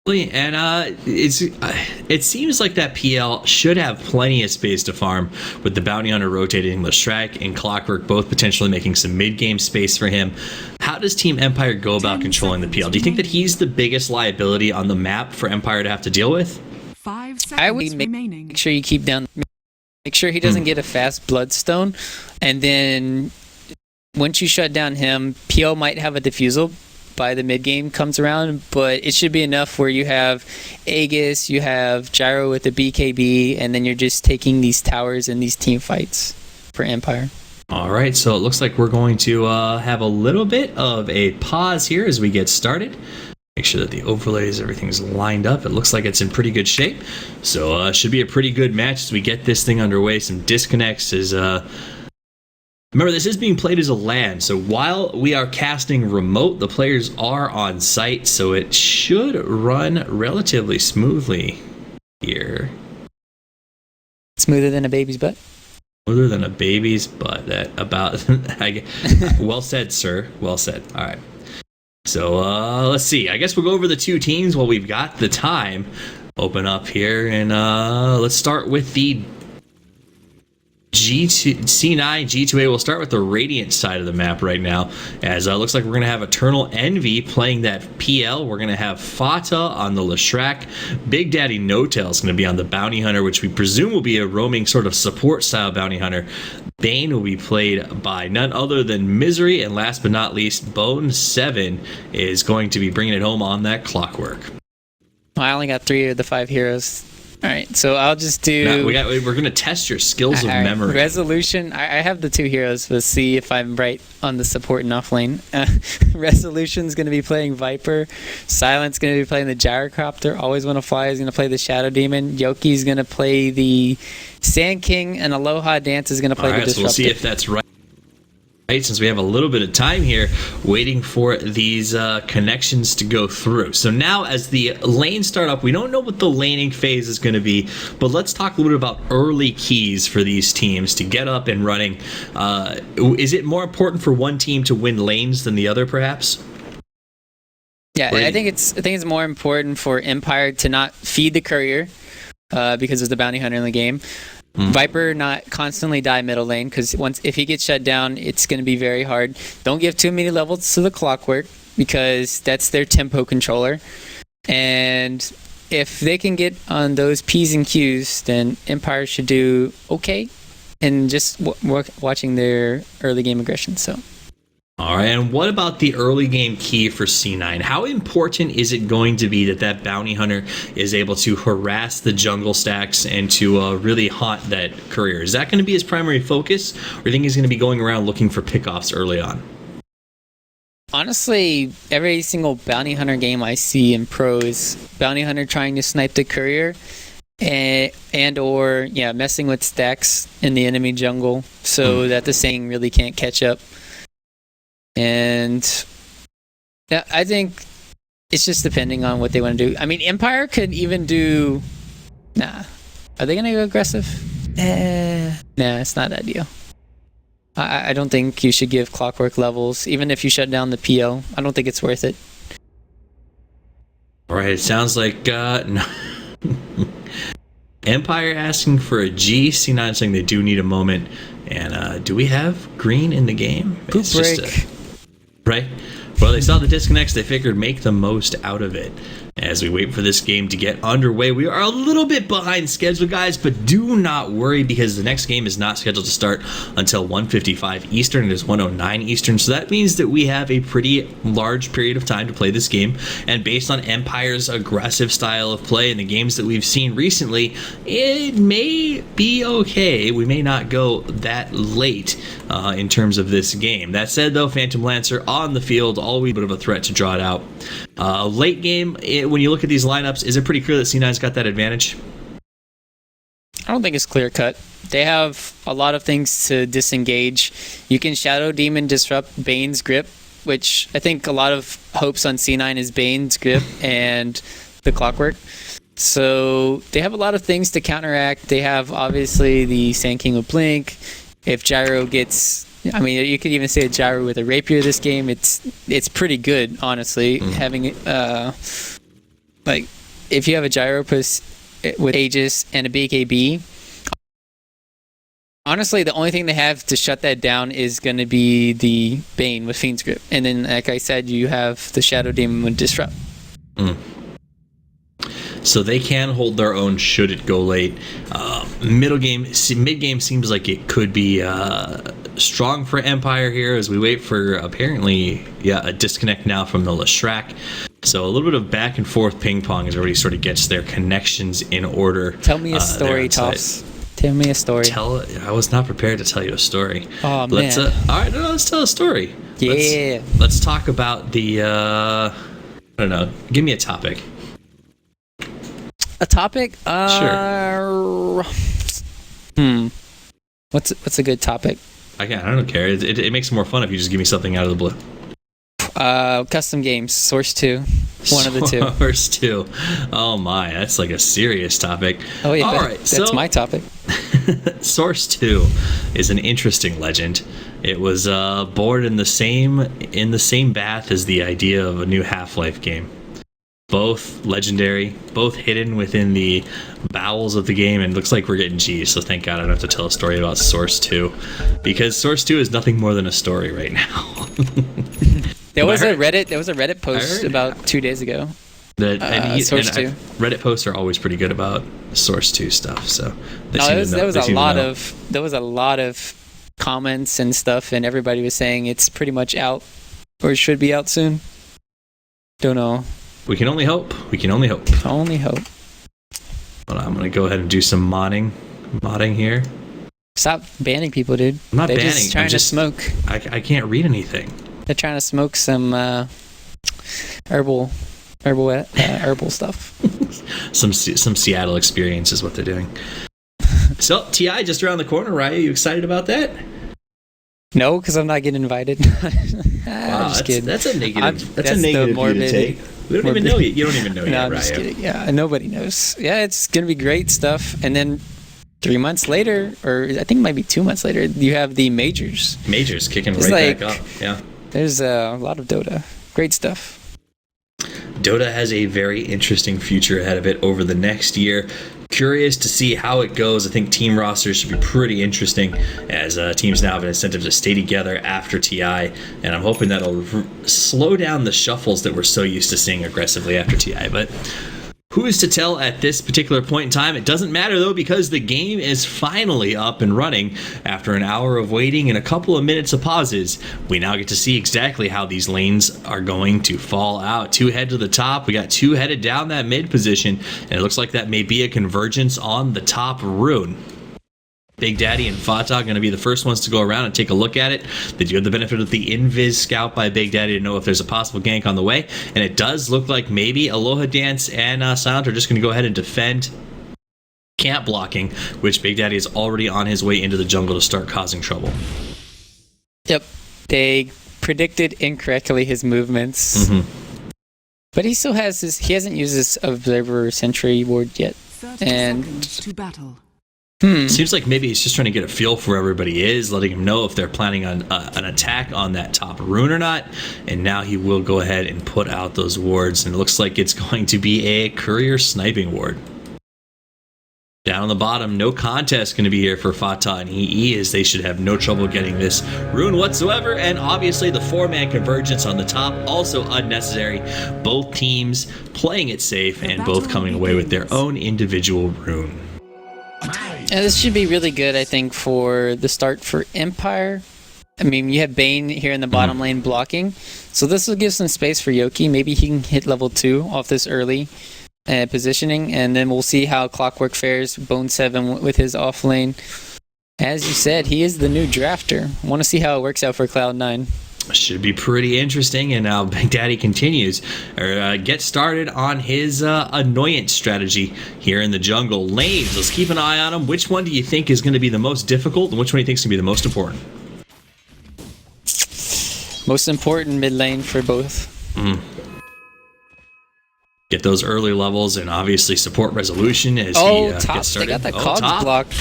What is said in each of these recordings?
And it seems like that PL should have plenty of space to farm with the Bounty Hunter rotating Leshrac and Clockwork both potentially making some mid-game space for him. How does Team Empire go about controlling the PL? Do you think that he's the biggest liability on the map for Empire to have to deal with? 5 seconds I would make sure you keep down. Make sure he doesn't get a fast Bloodstone, and then once you shut down him, PL might have a defusal by the mid game comes around, but it should be enough where you have Aegis, you have Gyro with the BKB, and then you're just taking these towers in these team fights for Empire. All right, so it looks like we're going to have a little bit of a pause here as we get started. Make sure that the overlays, everything's lined up. It looks like it's in pretty good shape. So should be a pretty good match as we get this thing underway. Some disconnects is... Remember, this is being played as a LAN, so while we are casting remote, the players are on site, so it should run relatively smoothly here. Smoother than a baby's butt? Smoother than a baby's butt. That about... Well said, sir. Well said. All right. So, let's see. I guess we'll go over the two teams while we've got the time. Open up here, and let's start with the C9 G2A. We'll start with the Radiant side of the map right now, as it looks like we're going to have Eternal Envy playing that PL. We're going to have Fata on the Leshrac. Big Daddy No-Tail is going to be on the Bounty Hunter, which we presume will be a roaming sort of support style Bounty Hunter. Bane will be played by none other than Misery, and last but not least, Bone 7 is going to be bringing it home on that Clockwork. I only got 3 of the 5 heroes. All right, so I'll just do... we're going to test your skills of memory. Resolution, I have the 2 heroes. Let's see if I'm right on the support and off lane. Resolution's going to be playing Viper. Silent's going to be playing the Gyrocopter. Always Wanna Fly is going to play the Shadow Demon. Yoki's going to play the Sand King. And Aloha Dance is going to play the Disruptor. So we'll see if that's right. Since we have a little bit of time here waiting for these connections to go through. So now as the lanes start up, we don't know what the laning phase is going to be, but let's talk a little bit about early keys for these teams to get up and running. Is it more important for one team to win lanes than the other, perhaps? Yeah, I think it's more important for Empire to not feed the courier because of the bounty hunter in the game. Viper not constantly die middle lane, because if he gets shut down, it's going to be very hard. Don't give too many levels to the Clockwork, because that's their tempo controller. And if they can get on those P's and Q's, then Empire should do okay. And just watching their early game aggression. So. All right, and what about the early game key for C9? How important is it going to be that Bounty Hunter is able to harass the jungle stacks and to really haunt that courier? Is that going to be his primary focus, or do you think he's going to be going around looking for pickoffs early on? Honestly, every single Bounty Hunter game I see in pro is Bounty Hunter trying to snipe the courier or messing with stacks in the enemy jungle so that the Sang really can't catch up. And I think it's just depending on what they want to do. I mean, Empire could even do... Nah. Are they going to go aggressive? Nah, it's not that deal. I don't think you should give Clockwork levels, even if you shut down the PL. I don't think it's worth it. All right, it sounds like... no. Empire asking for a G. C9 saying they do need a moment. And do we have green in the game? Poop break. Right? Well, they saw the disconnects. They figured make the most out of it. As we wait for this game to get underway, we are a little bit behind schedule, guys, but do not worry, because the next game is not scheduled to start until 1:55 Eastern. It is 1:09 Eastern, so that means that we have a pretty large period of time to play this game. And based on Empire's aggressive style of play and the games that we've seen recently, it may be okay. We may not go that late in terms of this game. That said, though, Phantom Lancer on the field, always a bit of a threat to draw it out. Late game, when you look at these lineups, is it pretty clear that C9's got that advantage? I don't think it's clear cut. They have a lot of things to disengage. You can Shadow Demon disrupt Bane's grip, which I think a lot of hopes on C9 is Bane's grip and the Clockwork. So they have a lot of things to counteract. They have obviously the Sand King with Blink. If Gyro gets... I mean, you could even say a Gyro with a Rapier this game. It's pretty good, honestly. Having if you have a Gyropus with Aegis and a BKB, honestly, the only thing they have to shut that down is going to be the Bane with Fiend's Grip. And then, like I said, you have the Shadow Demon with Disrupt. So they can hold their own should it go late. Mid game seems like it could be strong for Empire here as we wait for apparently a disconnect now from the Leshrac. So a little bit of back and forth ping pong as everybody sort of gets their connections in order. Tell me a story, Toss. Tell me a story. I was not prepared to tell you a story. Oh, man. All right, let's tell a story. Yeah. Let's talk about the, I don't know, give me a topic. A topic? Sure. What's a good topic? I don't care. It makes it more fun if you just give me something out of the blue. Custom games, Source 2. One of the two. Source 2. Oh my, that's like a serious topic. Oh yeah, all right, that's my topic. Source 2 is an interesting legend. It was born in the same bath as the idea of a new Half-Life game. Both legendary, both hidden within the bowels of the game, and it looks like we're getting G's, so thank God I don't have to tell a story about Source 2, because Source 2 is nothing more than a story right now. There was a Reddit post about 2 days ago. Source 2. Reddit posts are always pretty good about Source 2 stuff, so there was a lot of comments and stuff, and everybody was saying it's pretty much out, or it should be out soon. Don't know. We can only hope. Only hope. But I'm gonna go ahead and do some modding here. Stop banning people, dude. I'm not They're banning. Just trying to smoke. I can't read anything. They're trying to smoke some herbal stuff. some Seattle experience is what they're doing. So TI just around the corner, Ryan. Are you excited about that? No, because I'm not getting invited. Wow, just kidding. That's a negative. That's a the negative morbid, view to take. We don't even know you. You don't even know no, yet, I'm Ryan. just kidding. Yeah, nobody knows. Yeah, it's gonna be great stuff. And then 3 months later, or I think it might be 2 months later, you have the majors. Majors kicking back up. Yeah. There's a lot of Dota. Great stuff. Dota has a very interesting future ahead of it over the next year. Curious to see how it goes. I think team rosters should be pretty interesting as teams now have an incentive to stay together after TI, and I'm hoping that'll slow down the shuffles that we're so used to seeing aggressively after TI. But who is to tell at this particular point in time? It doesn't matter though, because the game is finally up and running after an hour of waiting and a couple of minutes of pauses. We now get to see exactly how these lanes are going to fall out. 2 head to the top. We got 2 headed down that mid position, and it looks like that may be a convergence on the top rune. Big Daddy and Fata are going to be the first ones to go around and take a look at it. They do have the benefit of the Invis scout by Big Daddy to know if there's a possible gank on the way. And it does look like maybe Aloha Dance and Silent are just going to go ahead and defend camp blocking, which Big Daddy is already on his way into the jungle to start causing trouble. Yep. They predicted incorrectly his movements. Mm-hmm. But he still has he hasn't used this Observer Sentry ward yet. 30 and seconds to battle. Seems like maybe he's just trying to get a feel for where everybody is, letting him know if they're planning on an attack on that top rune or not. And now he will go ahead and put out those wards, and it looks like it's going to be a courier sniping ward. Down on the bottom, no contest going to be here for Fata and EE, as they should have no trouble getting this rune whatsoever. And obviously the 4-man convergence on the top, also unnecessary. Both teams playing it safe and both coming away with their own individual rune. Yeah, this should be really good, I think, for the start for Empire. I mean, you have Bane here in the bottom lane blocking, so this will give some space for Yoki. Maybe he can hit level 2 off this early positioning, and then we'll see how Clockwork fares, Bone 7 with his off lane. As you said, he is the new drafter. I want to see how it works out for Cloud9. Should be pretty interesting. And now Big Daddy continues get started on his annoyance strategy here in the jungle. Lanes, let's keep an eye on them. Which one do you think is going to be the most difficult, and which one do you think is going to be the most important? Most important mid lane for both. get those early levels and obviously support Resolution as Oh, he top. gets started. They got the cogs top. blocked.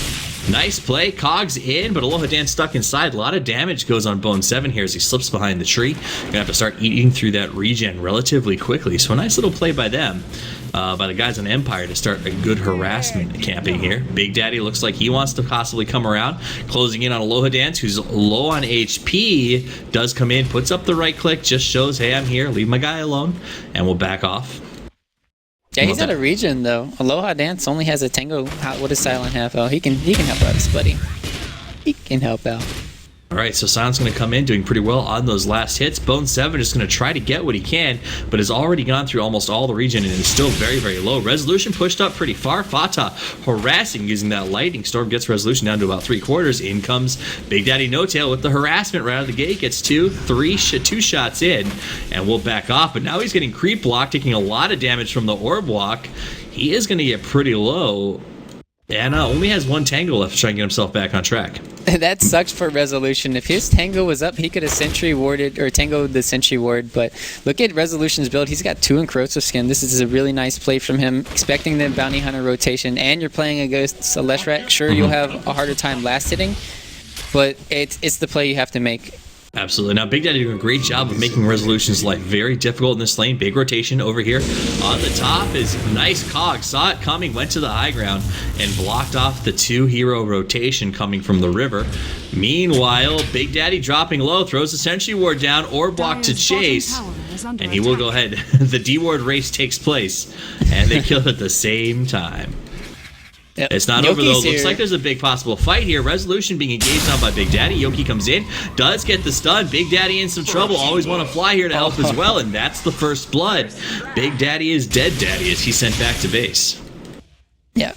Nice play. Cogs in, but Aloha Dan stuck inside. A lot of damage goes on Bone 7 here as he slips behind the tree. Gonna have to start eating through that regen relatively quickly. So a nice little play by them, by the guys on Empire to start a good harassment camping here. Big Daddy looks like he wants to possibly come around. Closing in on Aloha Dance, who's low on HP. Does come in, puts up the right click, just shows, hey, I'm here. Leave my guy alone. And we'll back off. Yeah, he's out of region though. Aloha Dance only has a Tango. What does Silent have? Oh, he can help out his buddy. He can help out. All right, so Silent's going to come in doing pretty well on those last hits. Bone 7 is going to try to get what he can, but has already gone through almost all the region and is still very, very low. Resolution pushed up pretty far. Fata harassing using that lightning storm, gets Resolution down to about 3/4. In comes Big Daddy No Tail with the harassment right out of the gate. Gets two shots in, and we'll back off. But now he's getting creep block, taking a lot of damage from the orb walk. He is going to get pretty low. And only has one Tango left to try and get himself back on track. That sucks for Resolution. If his Tango was up, he could have Sentry warded, or Tangoed the Sentry ward. But look at Resolution's build. He's got 2 Encroacher skin. This is a really nice play from him, expecting the Bounty Hunter rotation. And you're playing against a Leshrac. Sure, you'll have a harder time last hitting, but it's the play you have to make. Absolutely. Now, Big Daddy doing a great job of making Resolution's life very difficult in this lane. Big rotation over here. On the top is nice Cog. Saw it coming, went to the high ground, and blocked off the 2-hero rotation coming from the river. Meanwhile, Big Daddy dropping low, throws the Sentry Ward down, or block to chase, and he will go ahead. The D-Ward race takes place, and they kill at the same time. Yep. It's not Yoki's over, though. Here. Looks like there's a big possible fight here. Resolution being engaged on by Big Daddy. Yoki comes in, does get the stun. Big Daddy in some trouble. Always want to fly here to help as well, and that's the first blood. Big Daddy is dead Daddy as he's sent back to base. Yeah.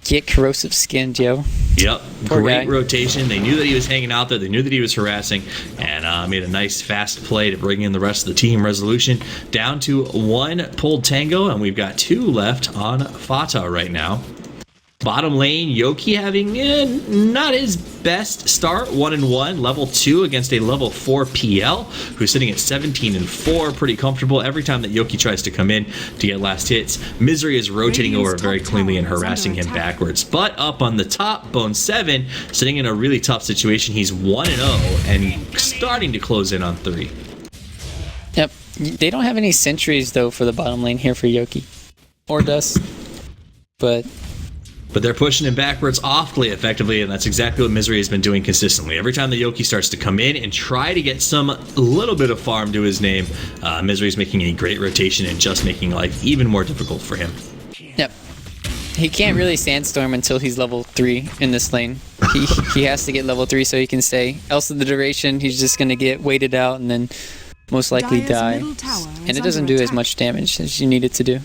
Get corrosive skinned, yo. Yep. Poor Great guy. rotation. They knew that he was hanging out there. They knew that he was harassing, and made a nice fast play to bring in the rest of the team. Resolution down to 1 pulled Tango, and we've got 2 left on Fata right now. Bottom lane, Yoki having not his best start, 1-1, level 2 against a level 4 PL, who's sitting at 17-4, pretty comfortable. Every time that Yoki tries to come in to get last hits, Misery is rotating over very cleanly and harassing him backwards. But up on the top, Bone 7 sitting in a really tough situation. He's 1-0 and starting to close in on 3. Yep. They don't have any sentries though for the bottom lane here for Yoki or Dust, but they're pushing him backwards awfully effectively, and that's exactly what Misery has been doing consistently. Every time the Yoki starts to come in and try to get some little bit of farm to his name, Misery's making a great rotation and just making life even more difficult for him. yep. He can't really Sandstorm until he's level 3 in this lane. He has to get level 3 so he can stay. Else in the duration, he's just going to get weighted out and then most likely die. And it doesn't do as much damage as you need it to do.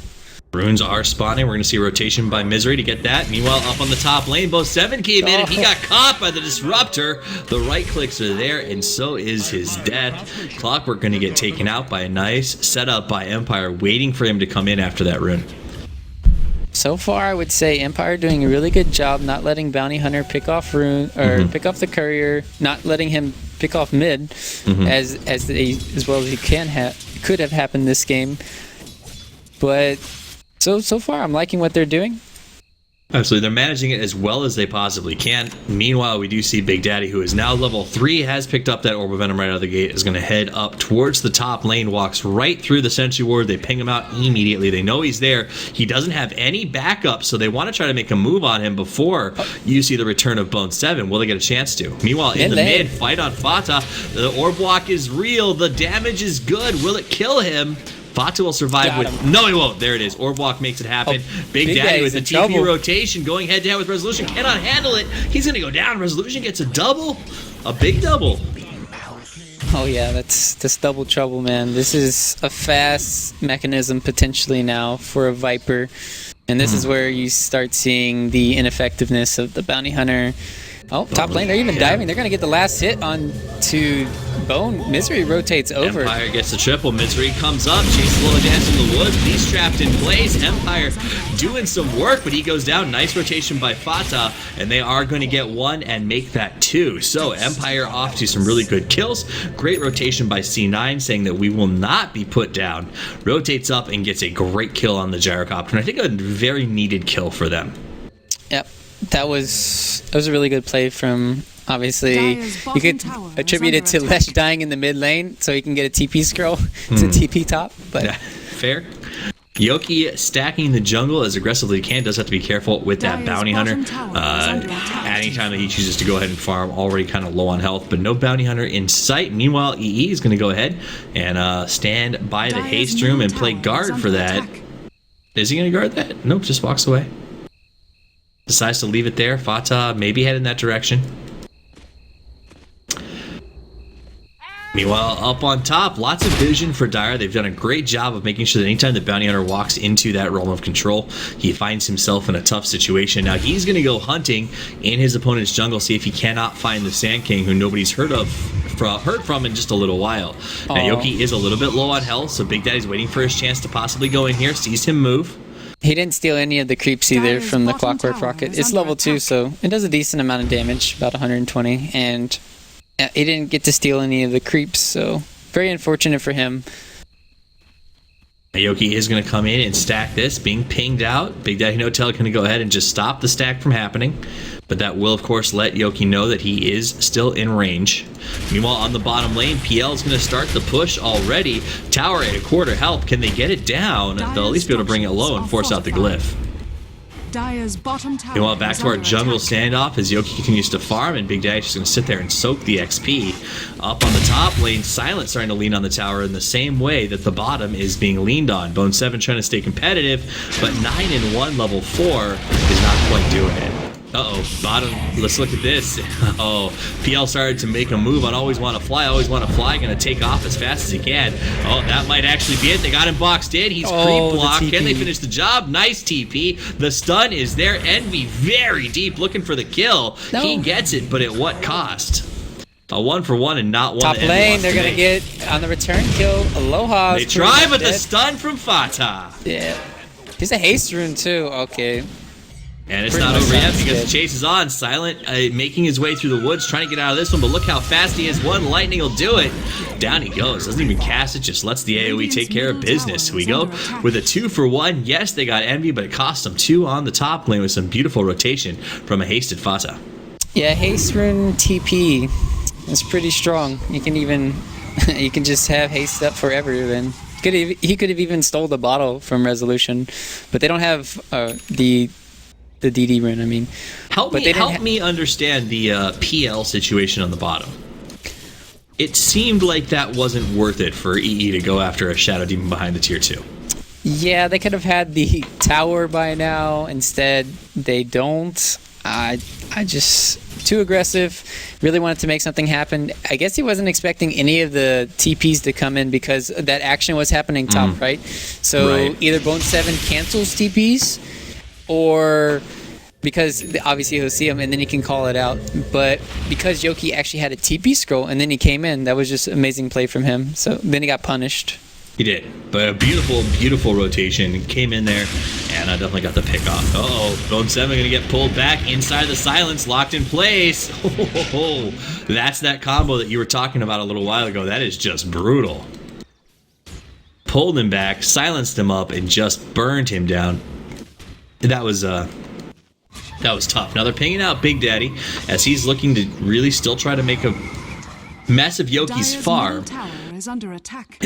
Runes are spawning. We're going to see rotation by Misery to get that. Meanwhile, up on the top lane, Bo 7 came in and he got caught by the Disruptor. The right clicks are there, and so is his death. Clockwork going to get taken out by a nice setup by Empire, waiting for him to come in after that rune. So far, I would say Empire doing a really good job not letting Bounty Hunter pick off Rune or pick off the Courier, not letting him pick off mid as well as he could have happened this game. But so far, I'm liking what they're doing. Absolutely. They're managing it as well as they possibly can. Meanwhile, we do see Big Daddy, who is now level 3, has picked up that Orb of Venom right out of the gate, is going to head up towards the top lane, walks right through the Sentry Ward. They ping him out immediately. They know he's there. He doesn't have any backup, so they want to try to make a move on him before you see the return of Bone 7. Will they get a chance to? Meanwhile, in the mid, fight on Fata. The Orb Walk is real. The damage is good. Will it kill him? Fata will survive with... No, he won't. There it is. Orb Walk makes it happen. Big Daddy with the TP rotation, going head-to-head with Resolution. Cannot handle it. He's going to go down. Resolution gets a double. A big double. Oh, yeah. That's double trouble, man. This is a fast mechanism potentially now for a Viper. And this is where you start seeing the ineffectiveness of the Bounty Hunter. Oh, top lane. They're even diving. They're going to get the last hit on to Bone. Misery rotates over. Empire gets the triple. Misery comes up. Chases a little dance in the woods. He's trapped in place. Empire doing some work, but he goes down. Nice rotation by Fata, and they are going to get one and make that two. So Empire off to some really good kills. Great rotation by C9, saying that we will not be put down. Rotates up and gets a great kill on the gyrocopter, and I think a very needed kill for them. Yep, that was a really good play from. Obviously, you could attribute it to Lesh dying in the mid lane so he can get a TP scroll to TP top. But yeah, fair. Yoki stacking the jungle as aggressively he can. Does have to be careful with that bounty hunter. Anytime that he chooses to go ahead and farm, already kind of low on health, but no bounty hunter in sight. Meanwhile, EE is going to go ahead and stand by the haste room and play guard for that. Is he going to guard that? Nope, just walks away. Decides to leave it there. Fata maybe head in that direction. Meanwhile, up on top, lots of vision for Dire. They've done a great job of making sure that anytime the bounty hunter walks into that realm of control, he finds himself in a tough situation. Now, he's going to go hunting in his opponent's jungle, see if he cannot find the Sand King, who nobody's heard from in just a little while. Now, Yoki is a little bit low on health, so Big Daddy's waiting for his chance to possibly go in here, sees him move. He didn't steal any of the creeps either from the Clockwork Rocket. It's level 2, so it does a decent amount of damage, about 120, and he didn't get to steal any of the creeps, so very unfortunate for him. Yoki is going to come in and stack this, being pinged out. Big Daddy No-Tail going to go ahead and just stop the stack from happening, but that will, of course, let Yoki know that he is still in range. Meanwhile, on the bottom lane, PL is going to start the push already. Tower at a quarter health. Can they get it down? They'll at least be able to bring it low and force out the glyph. Meanwhile, back to our jungle standoff as Yoki continues to farm, and Big Daddy's just going to sit there and soak the XP. Up on the top lane, Silent starting to lean on the tower in the same way that the bottom is being leaned on. Bone 7 trying to stay competitive, but 9-1 level 4 is not quite doing it. Uh-oh, bottom, let's look at this. Oh, PL started to make a move on Always Want to Fly, going to take off as fast as he can. Oh, that might actually be it. They got him boxed in. He's creep blocked. Can they finish the job? Nice TP. The stun is there. Envy very deep, looking for the kill. No. He gets it, but at what cost? A 1-for-1 and not one. Top lane, they're going to get on the return kill. Aloha. They try, but the stun from Fata. Yeah. He's a haste rune, too. Okay. And it's not over yet because the chase is on. Silent making his way through the woods, trying to get out of this one, but look how fast he is. One lightning will do it. Down he goes. Doesn't even cast it, just lets the AoE take care of business. We go with a 2-for-1. Yes, they got Envy, but it cost them 2 on the top lane with some beautiful rotation from a hasted Fata. Yeah, haste rune TP is pretty strong. You can even, you can just have haste up forever then. He could have even stole the bottle from Resolution, but they don't have the DD rune, I mean. Help me understand the PL situation on the bottom. It seemed like that wasn't worth it for EE to go after a Shadow Demon behind the tier 2. Yeah, they could have had the tower by now. Instead, they don't. I just... too aggressive. Really wanted to make something happen. I guess he wasn't expecting any of the TPs to come in because that action was happening top, right? So either Bone 7 cancels TPs, or because obviously he'll see him and then he can call it out. But because Yoki actually had a TP scroll and then he came in, that was just amazing play from him. So then he got punished. He did, but a beautiful, beautiful rotation. Came in there, and I definitely got the pick off. Uh-oh, Bone 7 going to get pulled back inside the silence, locked in place. Oh, that's that combo that you were talking about a little while ago. That is just brutal. Pulled him back, silenced him up, and just burned him down. That was tough. Now they're pinging out Big Daddy as he's looking to really still try to make a mess of Yoki's farm. Is under attack.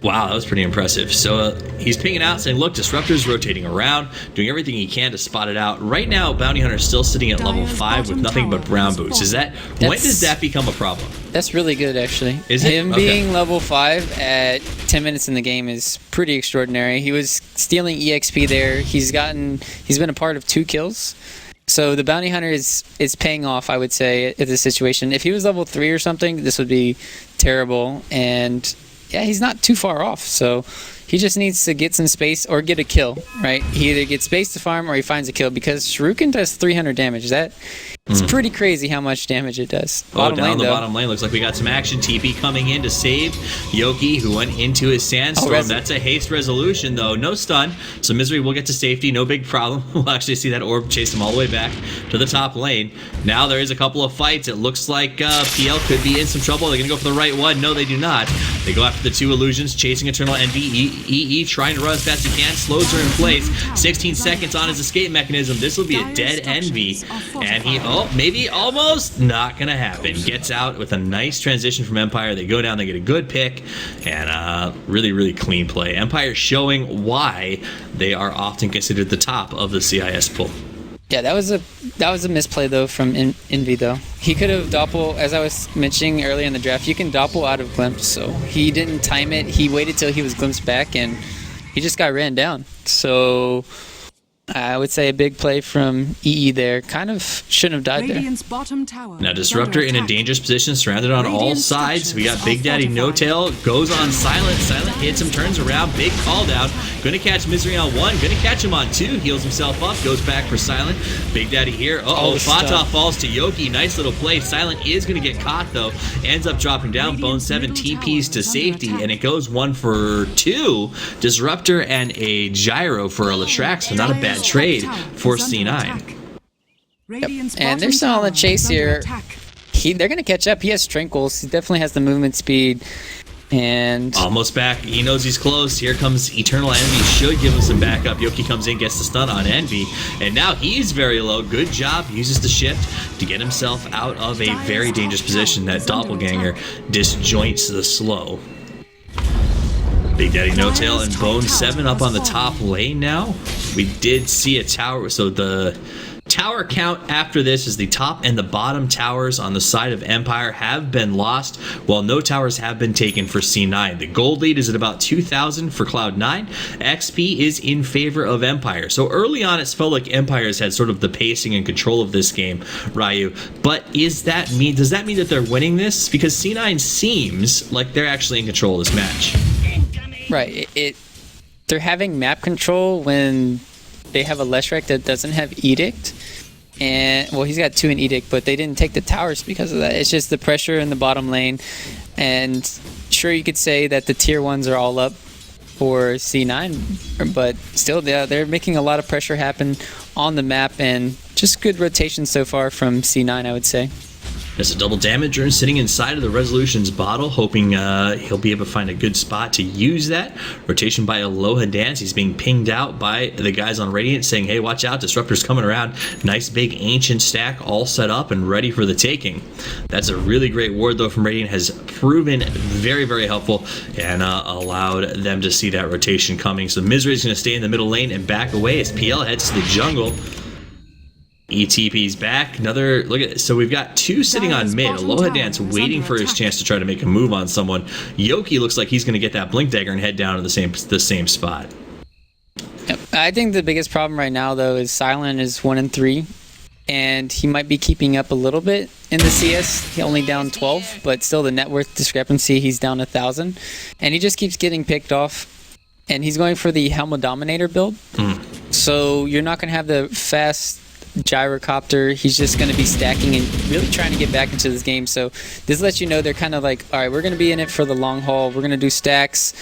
Wow, that was pretty impressive. So he's pinging out, saying, look, Disruptor's rotating around, doing everything he can to spot it out. Right now, Bounty Hunter's still sitting at level 5 with nothing but brown boots. When does that become a problem? That's really good, actually. Is it? Him being level 5 at 10 minutes in the game is pretty extraordinary. He was stealing EXP there. He's been a part of 2 kills. So the Bounty Hunter is paying off, I would say, at this situation. If he was level 3 or something, this would be terrible. And yeah, he's not too far off. So he just needs to get some space or get a kill, right? He either gets space to farm or he finds a kill, because Shuriken does 300 damage. That It's pretty crazy how much damage it does. Down the bottom lane. Looks like we got some action. TP coming in to save Yoki, who went into his sandstorm. That's a haste resolution, though. No stun. So Misery will get to safety. No big problem. We'll actually see that orb chase him all the way back to the top lane. Now there is a couple of fights. It looks like PL could be in some trouble. They're going to go for the right one. No, they do not. They go after the two illusions, chasing Eternal Envy. EE trying to run as fast as he can. Slows her in place. 16 seconds on his escape mechanism. This will be a dead Envy. And he, maybe almost not going to happen. Gets out with a nice transition from Empire. They go down, they get a good pick, and really, really clean play. Empire showing why they are often considered the top of the CIS pool. Yeah, that was a misplay though from Envy though. He could have doppel, as I was mentioning earlier in the draft, you can doppel out of glimpse, so he didn't time it. He waited till he was glimpsed back and he just got ran down. So I would say a big play from EE there. Kind of shouldn't have died there. Bottom tower. Now Disruptor in a dangerous position, surrounded on all sides. We got Big Daddy No Tail, goes on Silent. Silent hits him, turns around, big call down. Gonna catch Misery on one, gonna catch him on two. Heals himself up, goes back for Silent. Big Daddy here. Fatah falls to Yoki. Nice little play. Silent is gonna get caught though. Ends up dropping down. Bone 7 TPs to safety, and it goes 1 for 2. Disruptor and a Gyro for a Leshrac, so not a bad trade for C9. Yep. And they're still on the chase here. They're going to catch up. He has Tranquils. He definitely has the movement speed. And almost back. He knows he's close. Here comes Eternal Envy. Should give him some backup. Yoki comes in, gets the stun on Envy. And now he's very low. Good job. Uses the shift to get himself out of a very dangerous position. That Doppelganger disjoints the slow. Big Daddy No Tail and Bone 7 up on the top lane now. We did see a tower, so the tower count after this is the top and the bottom towers on the side of Empire have been lost, while no towers have been taken for C9. The gold lead is at about 2,000 for Cloud9. XP is in favor of Empire. So early on, it's felt like Empire's had sort of the pacing and control of this game, Ryu. But does that mean that they're winning this? Because C9 seems like they're actually in control of this match. Right. They're having map control when they have a Leshrac that doesn't have Edict. And, well, he's got 2 in Edict, but they didn't take the towers because of that. It's just the pressure in the bottom lane. And sure, you could say that the tier 1s are all up for C9, but still, they're making a lot of pressure happen on the map, and just good rotation so far from C9, I would say. There's a double damage rune sitting inside of the Resolution's bottle, hoping he'll be able to find a good spot to use that. Rotation by Aloha Dance. He's being pinged out by the guys on Radiant saying, hey, watch out, Disruptor's coming around. Nice big ancient stack all set up and ready for the taking. That's a really great ward, though, from Radiant. Has proven very, very helpful and allowed them to see that rotation coming. So Misery's going to stay in the middle lane and back away as PL heads to the jungle. ETP's back. Another look at. So we've got 2 sitting on mid. Aloha Dance waiting for his chance to try to make a move on someone. Yoki looks like he's going to get that blink dagger and head down to the same spot. Yep. I think the biggest problem right now though is Silent is 1 and 3, and he might be keeping up a little bit in the CS. He's only down 12, but still the net worth discrepancy. He's down 1,000, and he just keeps getting picked off. And he's going for the Helma Dominator build, so you're not going to have the fast gyrocopter. He's just going to be stacking and really trying to get back into this game. So this lets you know they're kind of like, all right, we're going to be in it for the long haul. We're going to do stacks.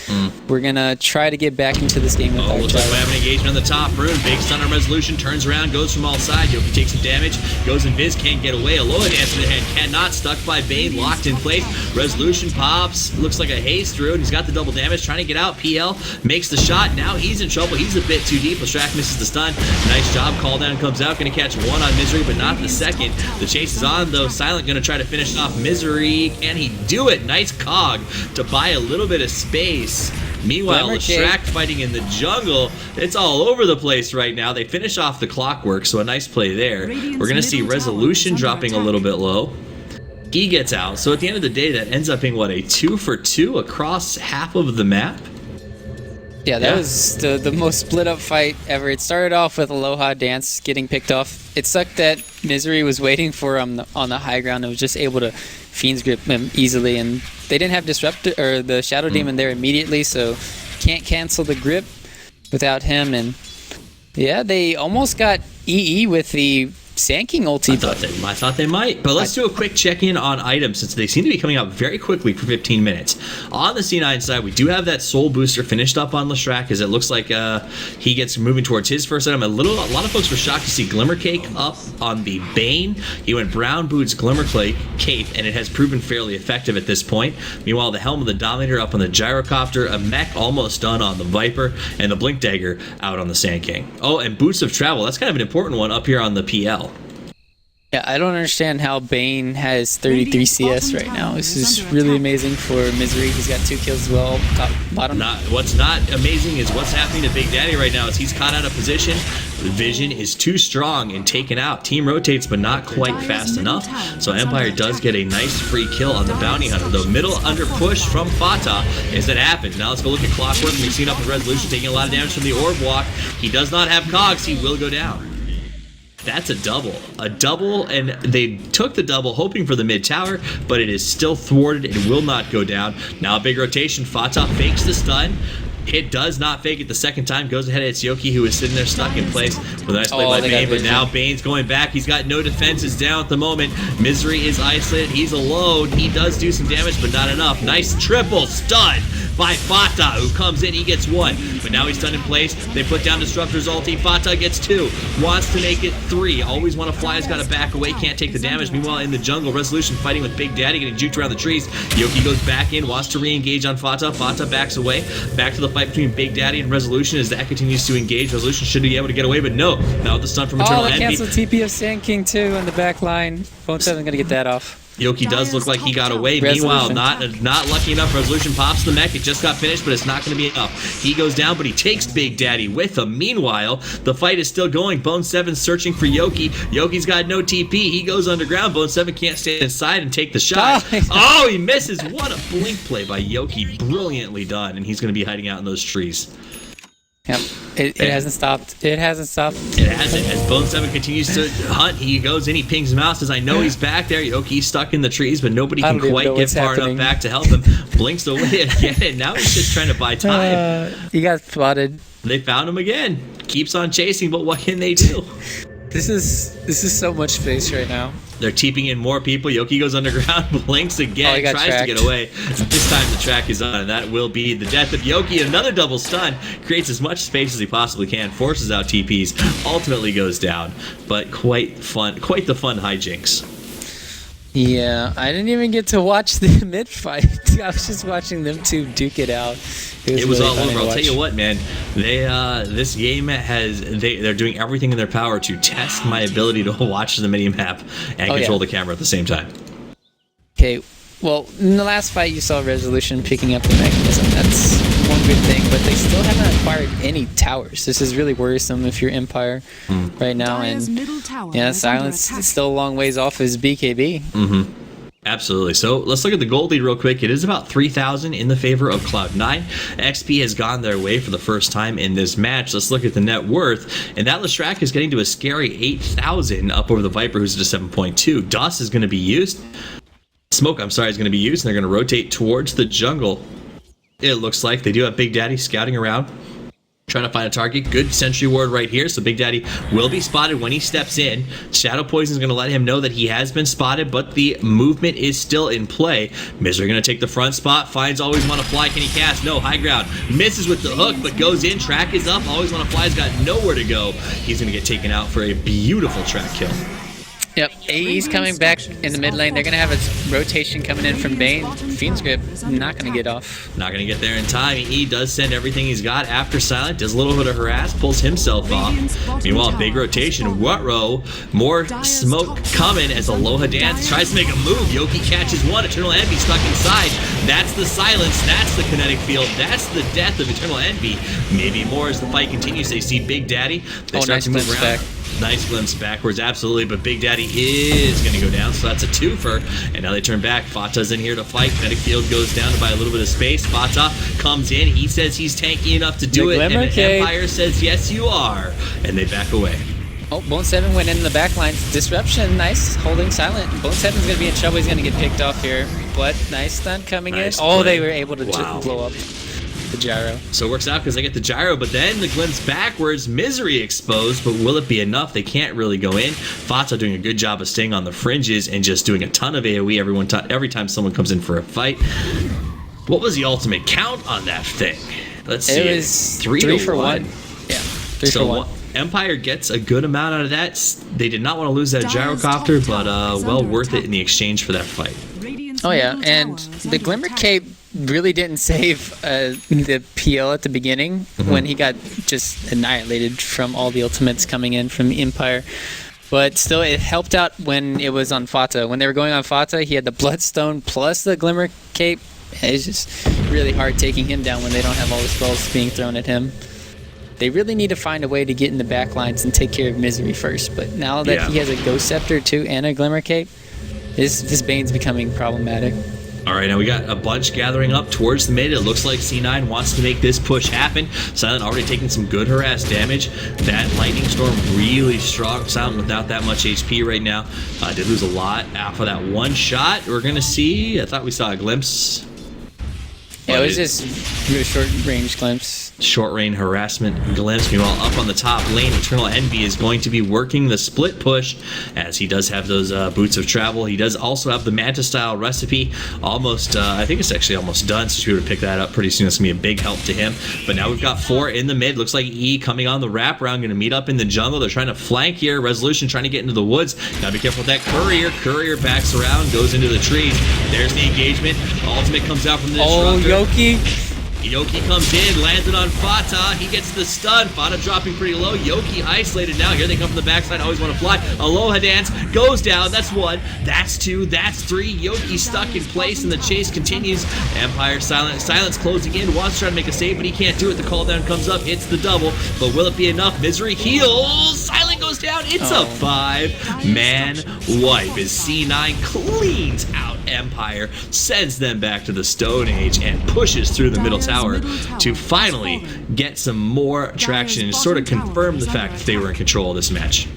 We're going to try to get back into this game with our looks like we have an engagement on the top rune. Big stun on Resolution, turns around, goes from all sides. Yoki takes some damage, goes in Viz, can't get away. Aloha Dance in the head, cannot, stuck by Bane, locked in place. Resolution pops, looks like a haste rune. He's got the double damage, trying to get out. PL makes the shot. Now he's in trouble. He's a bit too deep. Leshrac misses the stun. Nice job. Call down comes out. Going to catch 1 on Misery, but not the second. The chase is on, though. Silent going to try to finish off Misery. Can he do it? Nice cog to buy a little bit of space. Meanwhile, Leshrac fighting in the jungle. It's all over the place right now. They finish off the clockwork, so a nice play there. We're going to see Resolution dropping a little bit low. He gets out. So at the end of the day, that ends up being, what, a 2 for 2 across half of the map? Yeah, that was the most split up fight ever. It started off with Aloha Dance getting picked off. It sucked that Misery was waiting for him on the high ground and was just able to Fiend's Grip him easily. And they didn't have Disruptor or the Shadow Demon there immediately, so can't cancel the grip without him. And yeah, they almost got EE with the Sand King ulti. I thought they might, but let's do a quick check-in on items since they seem to be coming out very quickly for 15 minutes. On the C9 side, we do have that soul booster finished up on Leshrac, as it looks like he gets moving towards his first item. A lot of folks were shocked to see Glimmer Cake up on the Bane. He went Brown Boots Glimmer Cape, and it has proven fairly effective at this point. Meanwhile, the Helm of the Dominator up on the Gyrocopter, a mech almost done on the Viper, and the Blink Dagger out on the Sand King. Oh, and Boots of Travel, that's kind of an important one up here on the PL. Yeah, I don't understand how Bane has 33 CS right now. This is really amazing for Misery. He's got 2 kills as well, top, bottom. What's not amazing is what's happening to Big Daddy right now is he's caught out of position. The vision is too strong and taken out. Team rotates, but not quite fast enough. So Empire does get a nice free kill on the Bounty Hunter. The middle under push from Fata is that happens. Now let's go look at Clockwork. We've seen up with Resolution taking a lot of damage from the Orb Walk. He does not have cogs. He will go down. That's a double, and they took the double hoping for the mid tower, but it is still thwarted. It will not go down. Now a big rotation. Fata fakes the stun. It does not fake it the second time. Goes ahead. It's Yoki who is sitting there stuck in place with a nice play by Bane. But now Bane's going back. He's got no defenses down at the moment. Misery is isolated. He's alone. He does do some damage, but not enough. Nice triple stun by Fata, who comes in. He gets 1, but now he's stunned in place. They put down Disruptor's ulti. Fata gets 2. Wants to make it 3. Always want to fly. Has got to back away. Can't take the damage. Meanwhile, in the jungle, Resolution fighting with Big Daddy, getting juked around the trees. Yoki goes back in. Wants to re-engage on Fata. Fata backs away. Back to the fight between Big Daddy and Resolution as that continues to engage. Resolution should be able to get away, but no. Now with the stun from Eternal Envy. Cancel TP of Sand King too on the back line. Bone 7 gonna get that off. Yoki does look like he got away. Meanwhile, not lucky enough. Resolution pops the mech. It just got finished, but it's not going to be enough. He goes down, but he takes Big Daddy with him. Meanwhile, the fight is still going. Bone 7 searching for Yoki. Yoki's got no TP. He goes underground. Bone 7 can't stand inside and take the shot. Oh, he misses. What a blink play by Yoki. Brilliantly done, and he's going to be hiding out in those trees. Yep. It hasn't stopped. It hasn't stopped. It hasn't. As Bone 7 continues to hunt, he goes in, he pings him out, says, I know he's back there. Yoki's stuck in the trees, but nobody can quite get far enough back to help him. Blinks away again, and now he's just trying to buy time. He got spotted. They found him again. Keeps on chasing, but what can they do? This is so much space right now. They're teeping in more people. Yoki goes underground, blinks again, tries to get away. This time the track is on, and that will be the death of Yoki. Another double stun. Creates as much space as he possibly can. Forces out TPs. Ultimately goes down. But quite the fun hijinks. Yeah, I didn't even get to watch the mid fight. I was just watching them two duke it out. It was really all over. I'll tell you what, man. They this game they're doing everything in their power to test my ability to watch the mini map and control the camera at the same time. Okay, well, in the last fight you saw Resolution picking up the mechanism. That's one good thing, but they still haven't acquired any towers. This is really worrisome if you're Empire right now. And Silence is still a long ways off his BKB. Mm-hmm. Absolutely. So let's look at the gold lead real quick. It is about 3,000 in the favor of Cloud9. XP has gone their way for the first time in this match. Let's look at the net worth. And that Leshrac is getting to a scary 8,000 up over the Viper, who's at a 7.2. Dust is going to be used. Smoke, is going to be used. And they're going to rotate towards the jungle. It looks like they do have Big Daddy scouting around, trying to find a target. Good sentry ward right here, so Big Daddy will be spotted when he steps in. Shadow Poison is going to let him know that he has been spotted, but the movement is still in play. Misery going to take the front spot. Finds Always Want to Fly. Can he cast? No. High ground. Misses with the hook, but goes in. Track is up. Always Want to Fly's got nowhere to go. He's going to get taken out for a beautiful track kill. Yep, AE's coming back in the mid lane. They're going to have a rotation coming in from Bane. Fiend's Grip not going to get off. Not going to get there in time. E does send everything he's got after Silent. Does a little bit of harass. Pulls himself off. Meanwhile, big rotation. Wutro. More smoke coming as Aloha Dance tries to make a move. Yoki catches one. Eternal Envy stuck inside. That's the silence. That's the kinetic field. That's the death of Eternal Envy. Maybe more as the fight continues. They see Big Daddy. They start to move around. Back. Nice glimpse backwards, absolutely, but Big Daddy is going to go down, so that's a twofer. And now they turn back. Fata's in here to fight. Kinetic field goes down to buy a little bit of space. Fata comes in. He says he's tanky enough to do it, and Empire says, yes, you are. And they back away. Oh, Bone 7 went in the back line. Disruption, nice, holding silent. Bone 7's going to be in trouble. He's going to get picked off here. But nice stun coming in. Oh, they were able to blow up. the gyro. So it works out because they get the gyro, but then the glimpse backwards, Misery exposed, but will it be enough? They can't really go in. Fata doing a good job of staying on the fringes and just doing a ton of AoE every time someone comes in for a fight. What was the ultimate count on that thing? Let's see. It was 3 for 1. Yeah, 3 for 1. Empire gets a good amount out of that. They did not want to lose that gyrocopter, but well worth it in the exchange for that fight. Oh yeah, and the Glimmer Cape really didn't save the PL at the beginning when he got just annihilated from all the ultimates coming in from Empire. But still, it helped out when it was on Fata. When they were going on Fata, he had the Bloodstone plus the Glimmer Cape. It's just really hard taking him down when they don't have all the spells being thrown at him. They really need to find a way to get in the back lines and take care of Misery first. But now that he has a Ghost Scepter too and a Glimmer Cape, this Bane's becoming problematic. All right, now we got a bunch gathering up towards the mid. It looks like C9 wants to make this push happen. Silent already taking some good harass damage. That Lightning Storm really strong. Silent without that much HP right now. Did lose a lot off of that one shot. We're going to see. I thought we saw a glimpse. Yeah, it was just a short-range glimpse. Short-range harassment glimpse. Meanwhile, up on the top lane, Eternal Envy is going to be working the split push, as he does have those boots of travel. He does also have the Manta-style recipe. Almost, I think it's actually almost done, so she would pick that up pretty soon. That's going to be a big help to him. But now we've got 4 in the mid. Looks like E coming on the wraparound, going to meet up in the jungle. They're trying to flank here. Resolution trying to get into the woods. Gotta be careful with that Courier. Courier backs around, goes into the trees. There's the engagement. Ultimate comes out from the disruptor. Yoki comes in, landed on Fata. He gets the stun. Fata dropping pretty low. Yoki isolated now. Here they come from the backside. Always want to fly. Aloha dance goes down. That's 1. That's 2. That's 3. Yoki stuck in place, and the chase continues. Empire Silence closing in. Wants to try to make a save, but he can't do it. The call down comes up. Hits the double. But will it be enough? Misery heals. Silent goes down. It's a 5-man wipe as C9 cleans out Empire, sends them back to the Stone Age, and pushes through the middle tower to finally get some more traction and sort of confirm the fact that they were in control of this match.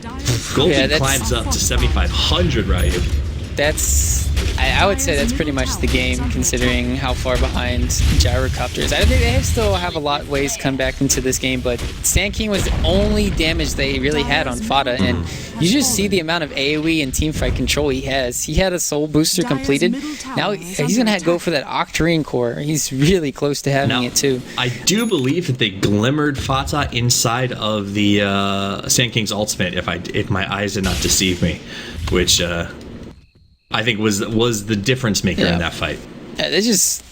Golden climbs up to 7,500 right here. I would say that's pretty much the game, considering how far behind Gyrocopters. I think they still have a lot of ways to come back into this game, but Sand King was the only damage they really had on Fata, and you just see the amount of AoE and teamfight control he has. He had a soul booster completed. Now he's going to go for that Octarine core. He's really close to having it too. I do believe that they glimmered Fata inside of the Sand King's ultimate, if my eyes did not deceive me, which I think was the difference maker in that fight. They just,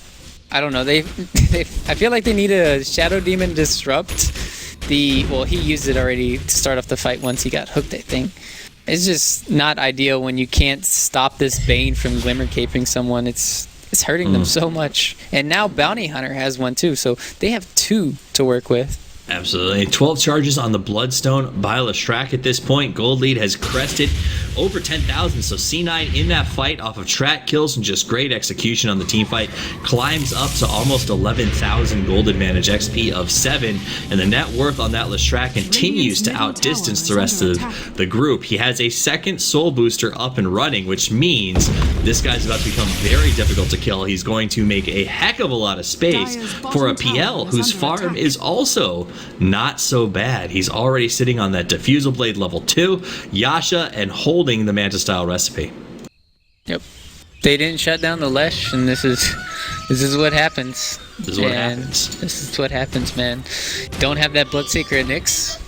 I don't know. I feel like they need a Shadow Demon Disrupt. Well, he used it already to start off the fight once he got hooked, I think. It's just not ideal when you can't stop this Bane from Glimmer Caping someone. It's hurting them so much. And now Bounty Hunter has one too, so they have 2 to work with. Absolutely. 12 charges on the Bloodstone by Lestrak at this point. Gold lead has crested over 10,000. So C9 in that fight off of track kills and just great execution on the team fight climbs up to almost 11,000 gold advantage, XP of 7. And the net worth on that Lestrak continues to outdistance the rest of the group. He has a second soul booster up and running, which means this guy's about to become very difficult to kill. He's going to make a heck of a lot of space for a PL whose farm is also not so bad. He's already sitting on that Diffusal Blade level 2, Yasha, and holding the Manta style recipe. Yep. They didn't shut down the Lesh, and this is what happens. This is what happens, man. Don't have that Bloodseeker at Nyx.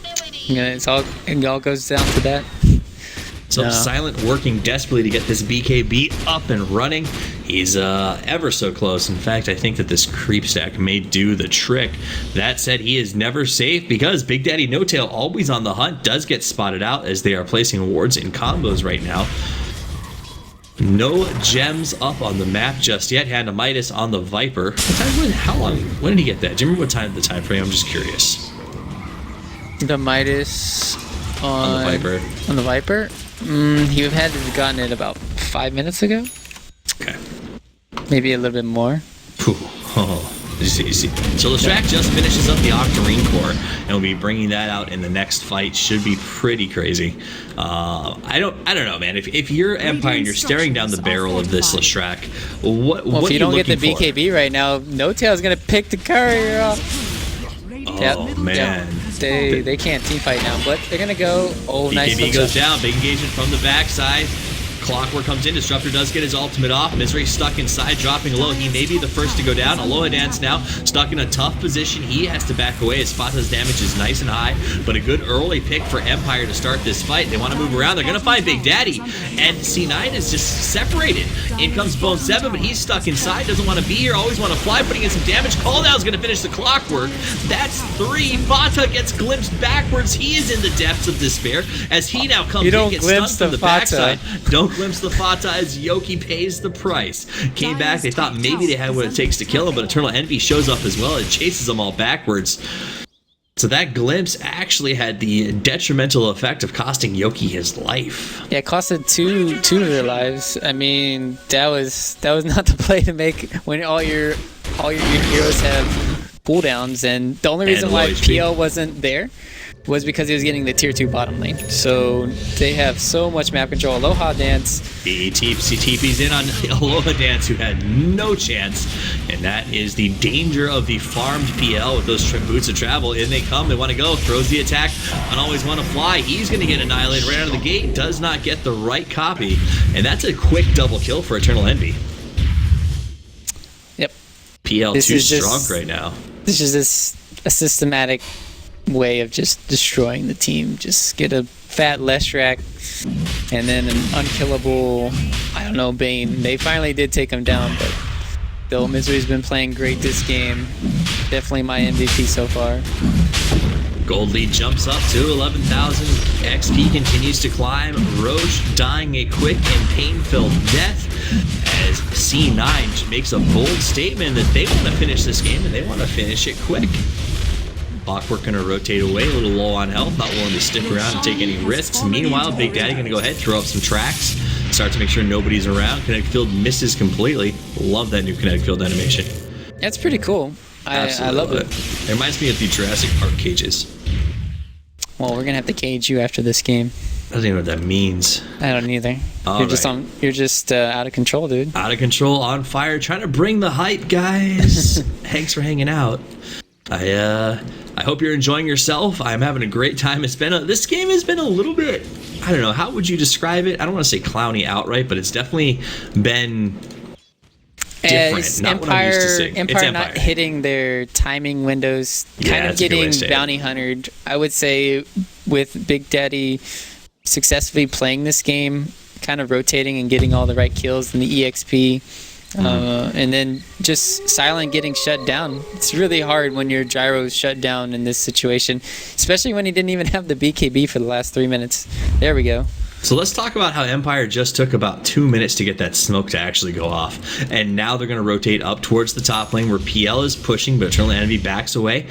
It all goes down to that. So Silent working desperately to get this BKB up and running. He's ever so close. In fact, I think that this creep stack may do the trick. That said, he is never safe because Big Daddy No Tail, always on the hunt, does get spotted out as they are placing wards in combos right now. No gems up on the map just yet. Had a Midas on the Viper. When did he get that? Do you remember what time the time frame? I'm just curious. The Midas on the Viper. On the Viper? He would have had to have gotten it about 5 minutes ago. Okay. Maybe a little bit more. So Lestrak just finishes up the Octarine core, and we'll be bringing that out in the next fight. Should be pretty crazy. I don't know, man. If you're Empire and you're staring down the barrel of this Lestrak, what if you don't get the for? BKB right now, No Tail's gonna pick the courier up. Oh man, they can't team fight now, but they're gonna go. Oh, nice. BKB goes down. Big engagement from the backside. Clockwork comes in. Disruptor does get his ultimate off. Misery stuck inside, dropping low. He may be the first to go down. Aloha Dance now stuck in a tough position. He has to back away. His Fata's damage is nice and high, but a good early pick for Empire to start this fight. They want to move around. They're going to find Big Daddy, and C9 is just separated. In comes Bone 7, but he's stuck inside. Doesn't want to be here. Always want to fly, putting in some damage. Calldown's going to finish the Clockwork. That's 3. Fata gets glimpsed backwards. He is in the depths of despair as he now comes in, gets stunned from the backside. Don't glimpse the Fata as Yoki pays the price. Came back, they thought maybe they had what it takes to kill him, but Eternal Envy shows up as well and chases them all backwards. So that glimpse actually had the detrimental effect of costing Yoki his life. Yeah, it costed two of their lives. I mean, that was not the play to make when all your heroes have cooldowns, and the only reason why PL wasn't there was because he was getting the tier 2 bottom lane. So they have so much map control. Aloha Dance. He TP's in on Aloha Dance, who had no chance. And that is the danger of the farmed PL with those boots of travel. In they come, they want to go, throws the attack, and always want to fly. He's going to get annihilated right out of the gate. Does not get the right copy. And that's a quick double kill for Eternal Envy. Yep. PL too strong right now. This is a systematic way of just destroying the team. Just get a fat Lestrak and then an unkillable, I don't know, Bane. They finally did take him down, but still, Misery's been playing great this game. Definitely my MVP so far. Gold lead jumps up to 11,000. XP continues to climb. Roche dying a quick and pain-filled death as C9 makes a bold statement that they want to finish this game and they want to finish it quick. Clockwork going to rotate away, a little low on health, not willing to stick around and take any risks. Meanwhile, Big Daddy going to go ahead, throw up some tracks, start to make sure nobody's around. Kinetic Field misses completely. Love that new Kinetic Field animation. That's pretty cool. I love it. It reminds me of the Jurassic Park cages. Well, we're going to have to cage you after this game. I don't even know what that means. I don't either. You're just out of control, dude. Out of control, on fire, trying to bring the hype, guys. Thanks for hanging out. I hope you're enjoying yourself. I'm having a great time. This game has been a little bit, I don't know, how would you describe it? I don't want to say clowny outright, but it's definitely been different. Not what I'm used to seeing. Empire not hitting their timing windows, kind of getting bounty huntered. I would say with Big Daddy successfully playing this game, kind of rotating and getting all the right kills and the EXP. And then just Silent getting shut down. It's really hard when your gyro's shut down in this situation, especially when he didn't even have the BKB for the last 3 minutes. There we go. So let's talk about how Empire just took about 2 minutes to get that smoke to actually go off. And now they're going to rotate up towards the top lane where PL is pushing, but Eternal Envy backs away,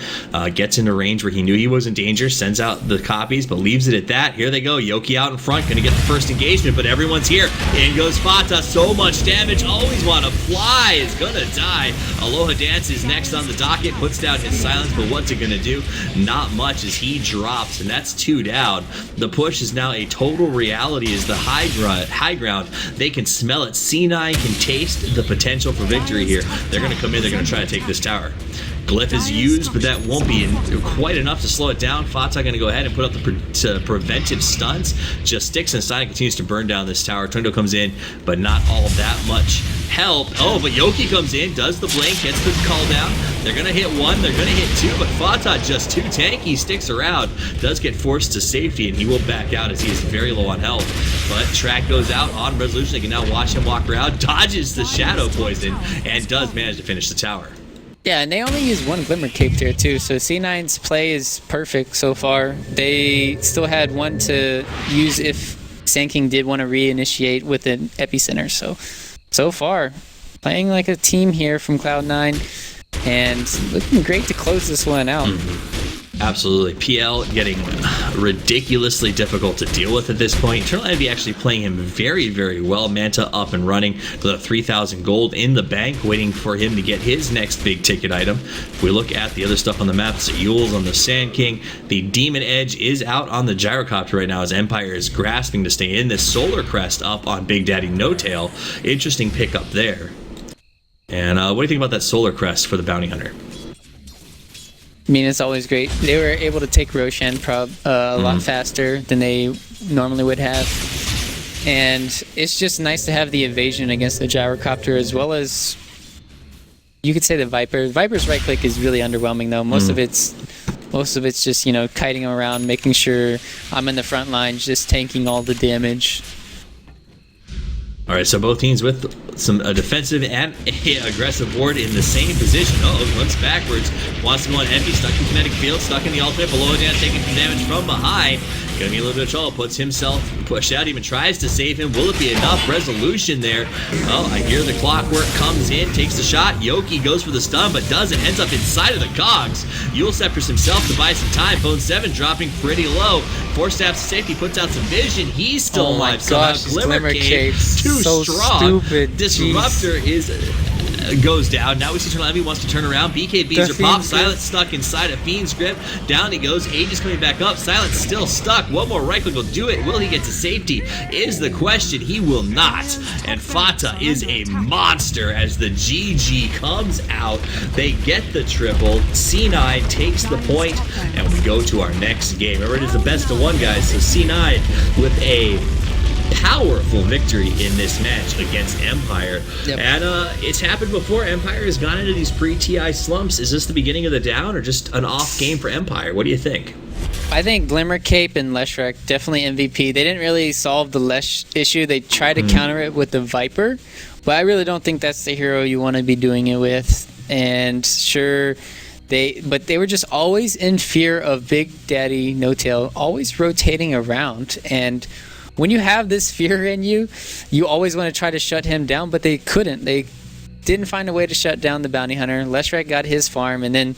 gets into range where he knew he was in danger, sends out the copies, but leaves it at that. Here they go. Yoki out in front, going to get the first engagement, but everyone's here. In goes Fata. So much damage. Always want to fly. Is going to die. Aloha Dance is next on the docket, puts down his silence, but what's it going to do? Not much as he drops, and that's 2 down. The push is now a total reality. Is the high ground. They can smell it. C9 can taste the potential for victory here. They're going to come in. They're going to try to take this tower. Glyph is used, but that won't be quite enough to slow it down. Fata going to go ahead and put up the preventive stunts. Just sticks inside and continues to burn down this tower. Twinto comes in, but not all that much help. Oh, but Yoki comes in, does the blink, gets the call down. They're going to hit 1, they're going to hit 2, but Fata just too tanky, sticks around, does get forced to safety, and he will back out as he is very low on health. But Track goes out on resolution. They can now watch him walk around, dodges the shadow poison, and does manage to finish the tower. Yeah, and they only use 1 Glimmer Cape there too, so C9's play is perfect so far. They still had 1 to use if Sand King did want to reinitiate with an Epicenter. So far, playing like a team here from Cloud9, and looking great to close this one out. Absolutely. PL getting ridiculously difficult to deal with at this point. Eternal Envy actually playing him very, very well. Manta up and running with a 3,000 gold in the bank, waiting for him to get his next big ticket item. If we look at the other stuff on the map, the Yules on the Sand King. The Demon Edge is out on the Gyrocopter right now as Empire is grasping to stay in. This Solar Crest up on Big Daddy No Tail. Interesting pickup there. And what do you think about that Solar Crest for the Bounty Hunter? I mean, it's always great. They were able to take Roshan a lot faster than they normally would have. And it's just nice to have the evasion against the Gyrocopter, as well as, you could say, the Viper. Viper's right click is really underwhelming, though. Most of it's just, you know, kiting around, making sure I'm in the front lines, just tanking all the damage. All right, so both teams with a defensive and a aggressive ward in the same position. Looks backwards, wants to go on empty, stuck in kinetic field, stuck in the ultimate, below down, taking some damage from behind. Gonna be a little bit of trouble, puts himself pushed out, even tries to save him. Will it be enough resolution there? Oh, I hear the clockwork comes in, takes the shot. Yoki goes for the stun, but doesn't, ends up inside of the cogs. Yule Scepters himself to buy some time. Bone 7 dropping pretty low. 4 stabs to safety, puts out some vision. He's still alive somehow. Glimmer Cape, too so strong. Stupid. Disruptor goes down. Now we see Eternal Envy wants to turn around. BKBs are popped. Silence stuck inside a Fiend's grip. Down he goes. Aegis coming back up. Silence still stuck. One more right click will do it. Will he get to safety? Is the question. He will not. And Fata is a monster as the GG comes out. They get the triple. C9 takes the point, and we go to our next game. Remember, it is the best of one, guys. So C9 with a powerful victory in this match against Empire. Yep. And it's happened before. Empire has gone into these pre-TI slumps. Is this the beginning of the down or just an off game for Empire? What do you think? I think Glimmer Cape and Leshrac definitely MVP. They didn't really solve the Lesh issue. They tried to counter it with the Viper, but I really don't think that's the hero you want to be doing it with. And sure, they were just always in fear of Big Daddy No Tail, always rotating around. And when you have this fear in you, you always want to try to shut him down, but they couldn't. They didn't find a way to shut down the Bounty Hunter. Leshrac got his farm, and then